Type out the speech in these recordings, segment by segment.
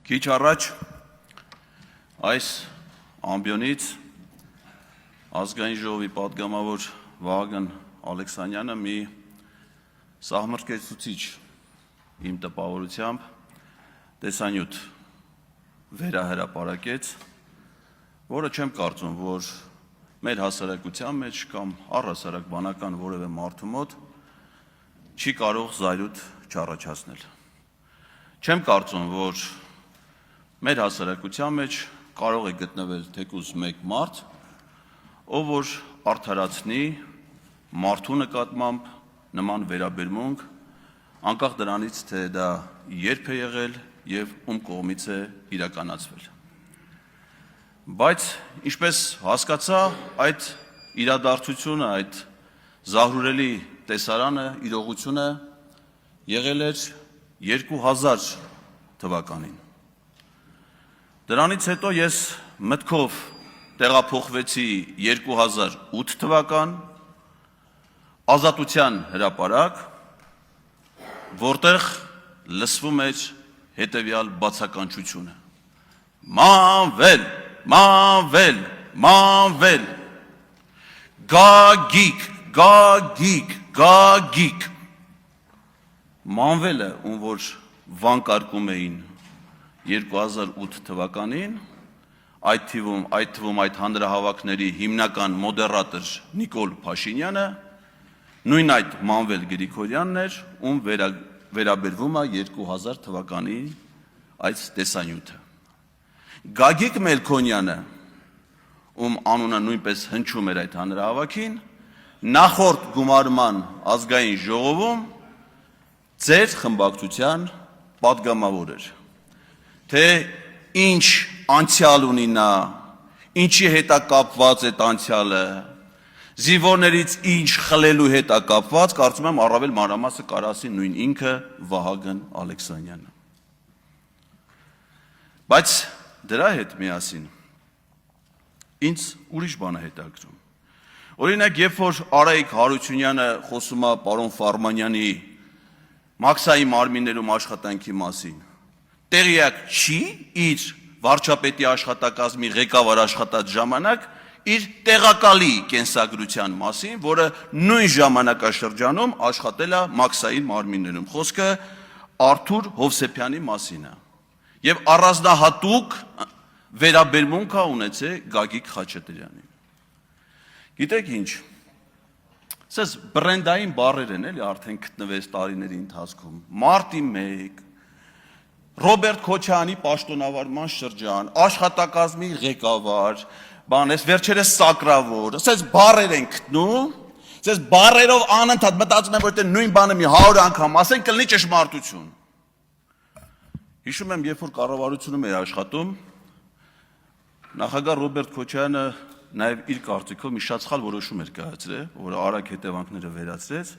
Քիչ առաջ այս ամբիոնից ազգային ժողովի պատգամավոր Վահագն Ալեքսանյանը մի սահմռկեցուցիչ իմ տպավորությամբ տեսանյութ վերահրապարակեց, որը չեմ կարծում, որ մեր հասարակության մեջ կամ առհասարակ բանական որևէ մարդու մոտ չի կարող զայրույթ չառաջացնել։ Չեմ կարծում, որ մեր հասարակության մեջ կարող է գտնվել թեկուզ մեկ մարդ, ով որ արդարացնի մարդու նկատմամբ նման վերաբերմունք, անկախ դրանից, թե դա երբ է եղել եւ ում կողմից է իրականացվել։ Բայց ինչպես հասկացա, այդ իրադարձությունը, այդ զահրուրելի տեսարանը, իրողությունը եղել էր 2000 թվականին։ Դրանից հետո ես մտքով տեղափոխվեցի 2008 թվական Ազատության հրապարակ, որտեղ լսվում էր հետևյալ բացականչությունը. Մանվել, մանվել, մանվել, գագիկ, գագիկ, գագիկ։ Մանվելը, ում որ վանկարկում էին 2008 թվականին, այդ թվում այդ հանրահավաքների հիմնական մոդերատոր Նիկոլ Փաշինյանը, նույն այդ Մանվել Գրիգորյանն էր, ում վերաբերվում է 2000 թվականի այս տեսանյութը։ Գագիկ Մելքոնյանը, ում անունը նույնպես հնչում էր այդ հանրահավաքին, նախորդ գումարման ազգային ժողովում ձեր խմբակցության պատգամավոր էր։ Թե ինչ անցյալ ունի նա, ինչի հետ է կապված այդ անցյալը, զինվորներից ինչ խլելու հետ է կապված, կարծում եմ առավել մանրամասը կարասի նույն ինքը Վահագն Ալեքսանյանը։ Բայց դրա հետ միասին ինձ ուրիշ բան է հետաքրքրում։ Օրինակ, երբ որ Արայիկ Հարությունյանը խոսում է պարոն Ֆարմանյանի մաքսային մարմիններում աշխատանքի մասին, տեղյակ չի իր վարչապետի աշխատակազմի ղեկավար աշխատած ժամանակ իր տեղակալի կենսագրության մասին, որը նույն ժամանակաշրջանում աշխատել է մաքսային մարմիններում։ Խոսքը Արթուր Հովսեփյանի մասին է։ Եվ առանձնահատուկ վերաբերմունք է ունեցել Գագիկ Խաչատրյանին։ Գիտեք ինչ, ասես բրենդային բառեր են էլի արդեն գտնվեց տարիների ընթացքում։ Մարտի 1, Ռոբերտ Քոչարյանի պաշտոնավարման շրջան, աշխատակազմի ղեկավար, բանես վերջերս սակրավոր, ասես բառեր են գտնում, ասես բառերով անընդհատ մտածում եմ, որ նույն բանը մի 100 անգամ ասեն, կլինի ճշմարտություն։ Հիշում եմ, երբ որ կառավարությունում էր աշխատում, նախագահ Ռոբերտ Քոչարյանը նաև իր կարծիքով մի շատ սխալ որոշում էր կայացրել, որը արագ հետևանքները վերացրեց։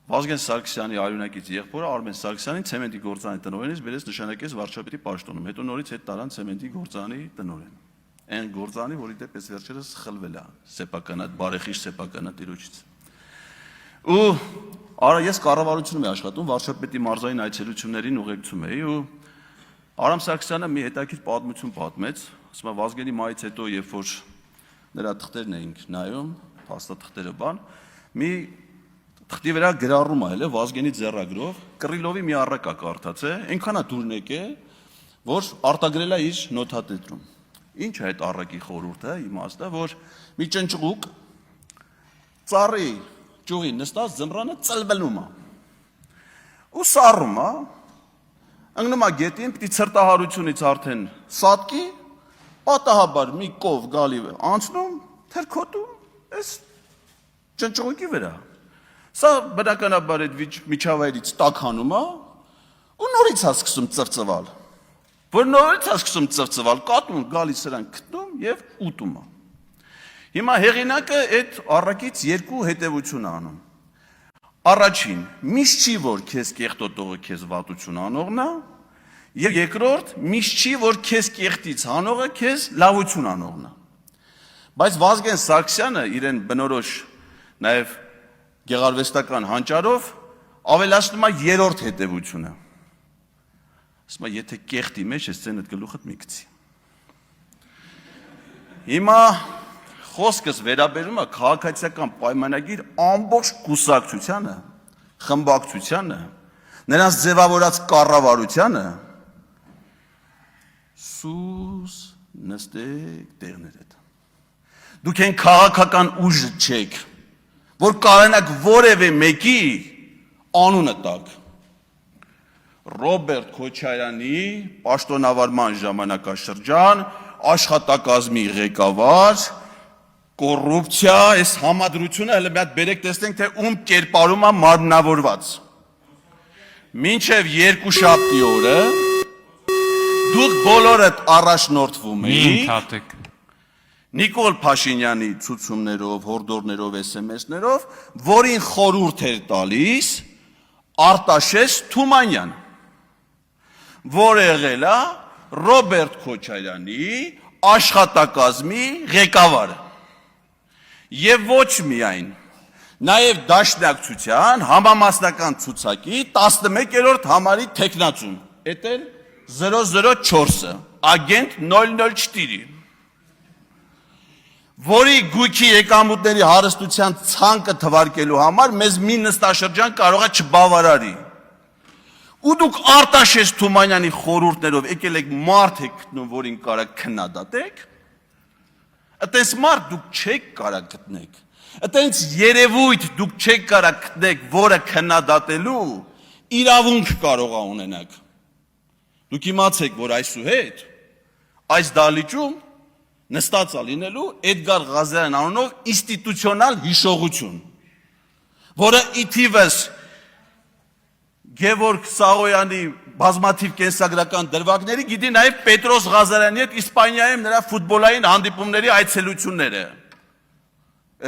Վազգեն Սարգսյանի արյունակից եղբորը Արմեն Սարգսյանին ցեմենտի գործարանի տնօրենից բերեց նշանակեց վարչապետի պաշտոնում, հետո նորից հետ տարան ցեմենտի գործարանի տնօրեն։ Այն գործարանի, որի դեպս վերջերս խլվել է սեփականատ բարեխիղճ սեփականատիրոջից։ Ու ես կառավարությունում եմ աշխատում, վարչապետի մարզային այցելություններին ուղեկցում էի ու Արամ Սարգսյանը մի հետաքրքիր պատմություն պատմեց, ասում է Վազգենի մայից հետո, երբ որ նրա թղթերն էինք նայում, փաստաթղթերը բան, մի թղթի վրա գրառում է հələ Վազգենի ձեռագրով, Կռիլովի մի առակա կարդաց է, այնքան է դուրնեկ է, որ արտագրել է իր նոթատետրում։ Ինչ է այդ առակի խորհուրդը, իմաստը, որ մի ճնճղուկ ծառի ճյուղին նստած ձմռանը ծլվելում է։ Ու սառում է, ընկնում է գետին, պիտի ցրտահարությունից արդեն սատկի, պատահաբար մի կով գալի անցնում, թրքոտում, այս ճնճղուկի վրա։ Սա բնականաբար այդ միջավայրից տաքանում է ու նորից է սկսում ծվծվալ։ Որ նորից է սկսում ծվծվալ, կատուն գալիս սրան գտնում եւ ուտում է։ Հիմա հեղինակը այդ առակից երկու հետևություն անում։ Առաջին, միշտ չի որ քեզ կեղտոտողը քեզ վատություն անողն է, եւ երկրորդ, միշտ չի որ քեզ կեղտից հանողը քեզ լավություն անողն է։ Բայց Վազգեն Սարգսյանը իրեն բնորոշ նաեւ գեղարվեստական հանճարով ավելացնում է երրորդ հետևությունը։ Ասում եմ, եթե կեղտի մեջ ես ցենդ գլուխդ մի գցի։ Հիմա խոսքս վերաբերում է քաղաքացիական պայմանագիր ամբողջ կուսակցությանը, խմբակցությանը, նրանց ձևավորած կառավարությանը, սուս նստեք տեղներդ։ Դուք են քաղաքական ուժ չեք, որ կարողանաք որևէ մեկի անունը տաք։ Ռոբերտ Քոչարյանի պաշտոնավարման ժամանակաշրջան աշխատակազմի ղեկավար, կոռուպցիա, այս համադրությունը հələ մի հատ բերեք տեսնենք, թե ում կերպարում է մարմնավորված։ Մինչև երկուշաբթի օրը դուք բոլորդ առաջնորդվում եք Նիկոլ Փաշինյանի ցուցումներով, հորդորներով, SMS-ներով, որին խորհուրդ էր տալիս Արտաշես Թումանյան, որ եղել է Ռոբերտ Քոչարյանի աշխատակազմի ղեկավարը։ Եվ ոչ միայն, նաև Դաշնակցության համամասնական ցուցակի 11-րդ համարի թեկնածուն, էդ էլ 004-ը, ագենտ 004, որի գույքի եկամուտների հարստության ցանկը թվարկելու համար մեզ մի նստաշրջան կարող է չբավարարի։ Ու դուք Արտաշես Թումանյանի խորհուրդներով եկել եք մարդ եք գտնում, որին կարա քննադատեք, այտենց մարդ դուք չեք կարա գտնեք, այտենց երևույթ դուք չեք կարա գտնեք, որը քննադատելու իրավունք կարող է ունենաք։ Դուք իմացեք, որ այսուհետ այս դահլիճում նստած է լինելու Էդգար Ղազարյան անունով ինստիտուցիոնալ հիշողություն, որը իթիվս Գևորգ Սաղոյանի բազմաթիվ կենսագրական դրվագների գիտի նաև Պետրոս Ղազարյանի հետ Իսպանիայում նրա ֆուտբոլային հանդիպումների այցելությունները։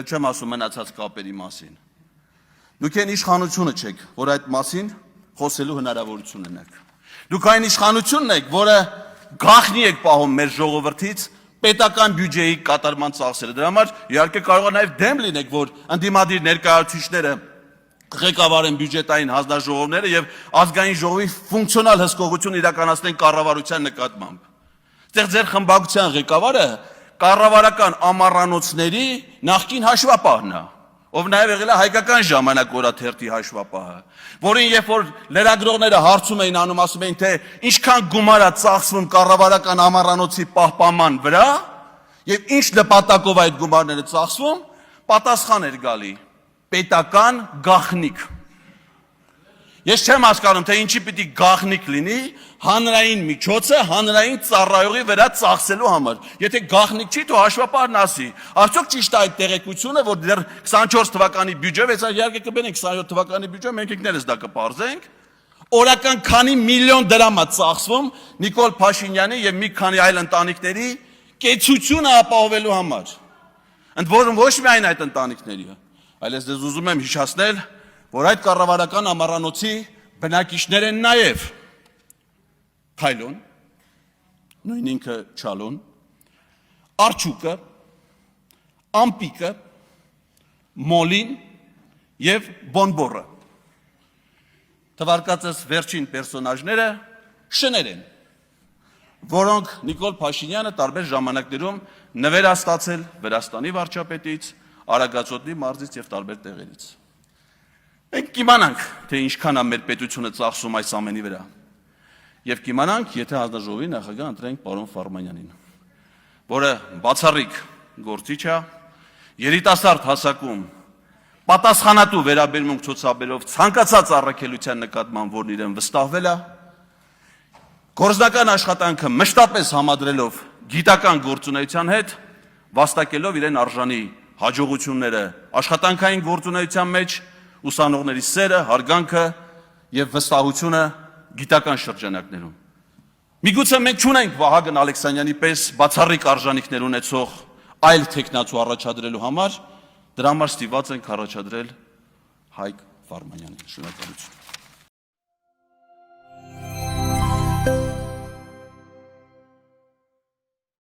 Էլ չեմ ասում մնացած կապերի մասին։ Դուք այն իշխանությունը չեք, որ այդ մասին խոսելու հնարավորություն ունեք։ Դուք այն իշխանությունն եք, որը գաղտնի եք պահում մեր ժողովրդից պետական բյուջեի կատարման ծախսերը։ Դրա համար իհարկե կարող է նաև դեմ լինեք, որ ընդդիմադիր ներկայացուցիչները ղեկավարեն բյուջետային հանձնաժողովները եւ ազգային ժողովի ֆունկցիոնալ հսկողություն իրականացնեն կառավարության նկատմամբ։ Այդտեղ ձեր խմբակցության ղեկավարը կառավարական ամառանոցների նախկին հաշվապահն է, ով նաև եղել է հայկական ժամանակ օրաթերթի հաշվապահը, որին երբ որ լրագրողները հարցում էին անում, ասում էին, թե ինչքան գումար է ծախսվում կառավարական ամառանոցի պահպանման վրա եւ ինչ նպատակով այդ գումարները ծախսվում, պատասխան էր գալի. պետական գաղտնիք։ Ես չեմ հասկանում, թե ինչի պիտի գաղտնիք լինի հանրային միջոցը հանրային ծառայողի վրա ծախսելու համար։ Եթե գաղտնիք չի, թող հաշվապահն ասի, արդյոք ճիշտ է այդ տեղեկությունը, որ դեռ 24 թվականի բյուջե, բայց իհարկե կբերենք 27 թվականի բյուջե, մենք ինքներս դա կպարզենք, օրական քանի միլիոն դրամ է ծախսվում Նիկոլ Փաշինյանի եւ մի քանի այլ ընտանիքների կեցությունը ապահովելու համար։ Ընդ որում ոչ միայն այդ ընտանիքների, այլ ես դες ուզում եմ հիշեցնել, որ այդ կառավարական ամառանոցի բնակիչներ են նաև Քայլոն, նույն ինքը Չալոն, Արջուկը, Ամպիկը, Մոլին եւ Բոնբորը։ Թվարկածս վերջին պերսոնաժները շներ են, որոնք Նիկոլ Փաշինյանը տարբեր ժամանակներում նվեր է ստացել Վրաստանի վարչապետից, Արագածոտնի մարզից եւ տարբեր տեղերից։ Մենք կիմանանք, թե ինչքան է մեր պետությունը ծախսում այս ամենի վրա։ Եվ կիմանանք, եթե հանձնաժողովի նախագահ ընտրենք պարոն Ֆարմանյանին, որը բացառիկ գործիչ է, երիտասարդ հասակում պատասխանատու վերաբերմունք ցուցաբերով ցանկացած առաքելության նկատմամբ, որն իրեն վստահվել է, գործնական աշխատանքը մշտապես համադրելով գիտական գործունեության հետ, վաստակելով իրեն արժանի հաջողությունները աշխատանքային գործունեության մեջ, ուսանողների սերը, հարգանքը եւ վստահությունը գիտական շրջանակներում։ Միգուցե մենք չունենք Վահագն Ալեքսանյանի պես բացառիկ արժանինքներ ունեցող այլ տեխնացու առաջադրելու համար, դրա համար ստիպված ենք առաջադրել Հայկ Ֆարմանյանին։ Շնորհակալություն։